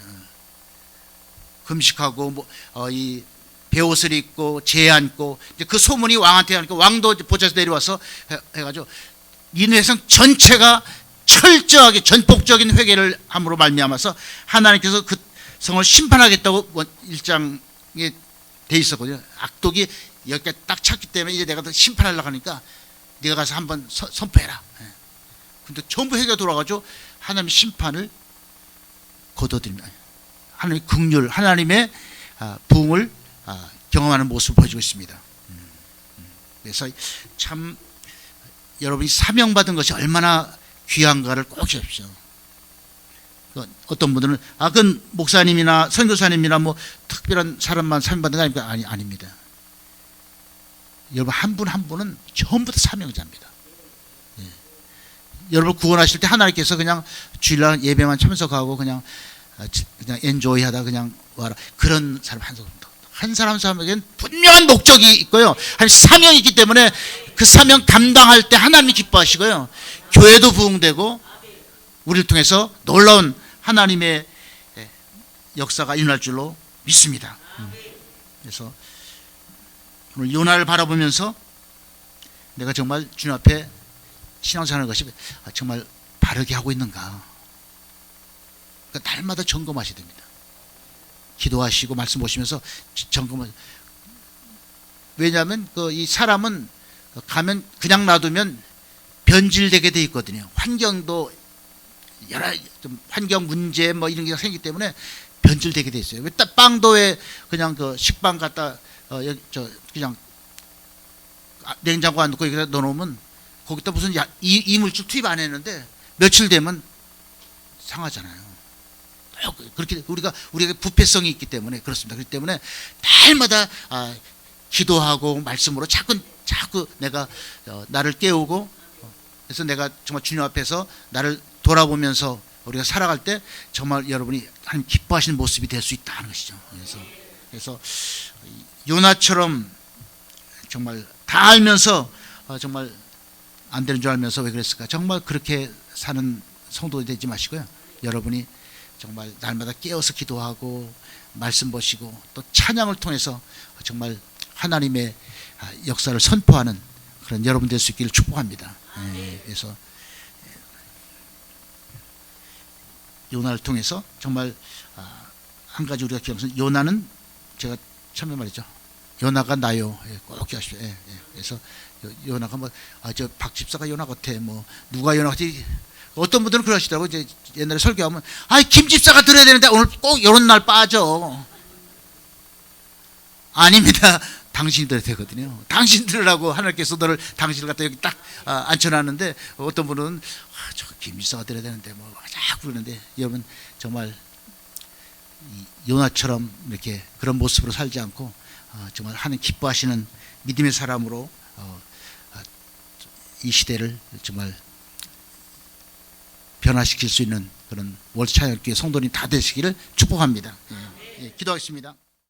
금식하고 이 베옷을 입고 재 안고, 이제 그 소문이 왕한테 하니까 왕도 보좌에서 내려와서 해가지고 니느웨 성 전체가 철저하게 전폭적인 회개를 함으로 말미암아서 하나님께서 그 성을 심판하겠다고 1장에 돼 있었거든요. 악독이 여기까지 딱 찼기 때문에 이제 내가 더 심판하려고 하니까 네가 가서 한번 선포해라. 근데 전부 회개가 돌아가지고 하나님의 심판을 거둬들입니다. 하나님의 긍휼, 하나님의 부흥을 경험하는 모습을 보여주고 있습니다. 그래서 참 여러분이 사명받은 것이 얼마나 귀한가를 꼭 기억하십시오. 어떤 분들은 그건 목사님이나 선교사님이나 뭐 특별한 사람만 사명받은 거 아닙니까? 아닙니다. 여러분 한 분 한 분은 전부 다 사명자입니다. 여러분 구원하실 때 하나님께서 그냥 주일날 예배만 참석하고 그냥 엔조이하다 그냥 와라, 그런 사람 한 사람 한 사람에게는 분명한 목적이 있고요, 한 사명이 있기 때문에 그 사명 감당할 때 하나님이 기뻐하시고요, 교회도 부흥되고 우리를 통해서 놀라운 하나님의 역사가 일어날 줄로 믿습니다. 그래서 오늘 요나를 바라보면서 내가 정말 주님 앞에 신앙생활하는 것이 정말 바르게 하고 있는가. 그러니까 날마다 점검하셔야 됩니다. 기도하시고 말씀 보시면서 점검을. 왜냐하면 이 사람은 가면 그냥 놔두면 변질되게 돼 있거든요. 환경도 여러 좀 환경 문제 뭐 이런 게 생기기 때문에 변질되게 돼 있어요. 왜 빵도 왜 그냥 그 식빵 갖다 그냥 냉장고 안 넣고 여기다 넣어놓으면 거기다 무슨 이물질 투입 안 했는데 며칠 되면 상하잖아요. 그렇게 우리가 부패성이 있기 때문에 그렇습니다. 그렇기 때문에 날마다 기도하고 말씀으로 자꾸 내가 나를 깨우고, 그래서 내가 정말 주님 앞에서 나를 돌아보면서 우리가 살아갈 때 정말 여러분이 하나님 기뻐하시는 모습이 될 수 있다는 것이죠. 그래서 요나처럼 정말 다 알면서 정말 안 되는 줄 알면서 왜 그랬을까? 정말 그렇게 사는 성도 되지 마시고요. 여러분이 정말 날마다 깨어서 기도하고 말씀 보시고 또 찬양을 통해서 정말 하나님의 역사를 선포하는 그런 여러분 될 수 있기를 축복합니다. 그래서 요나를 통해서 정말 한 가지 우리가 기억하는, 요나는 제가 처음에 말했죠. 요나가 나요. 꼭 기억하십시오. 그래서 요나가 저 박 집사가 요나 같아. 뭐 누가 요나 같지? 어떤 분들은 그러시더라고. 이제 옛날에 설교하면 김 집사가 들어야 되는데 오늘 꼭 이런 날 빠져. 아닙니다. 당신이 들어야 되거든요. 당신 들으라고 하나님께서 당신을 갖다 여기 딱 앉혀놨는데, 어떤 분은 저 김 집사가 들어야 되는데 뭐 자꾸 그러는데, 여러분 정말 요나처럼 이렇게 그런 모습으로 살지 않고 정말 하나님 기뻐하시는 믿음의 사람으로 이 시대를 정말 변화시킬 수 있는 그런 월드 찬양교회 성도님 다 되시기를 축복합니다. 기도하겠습니다.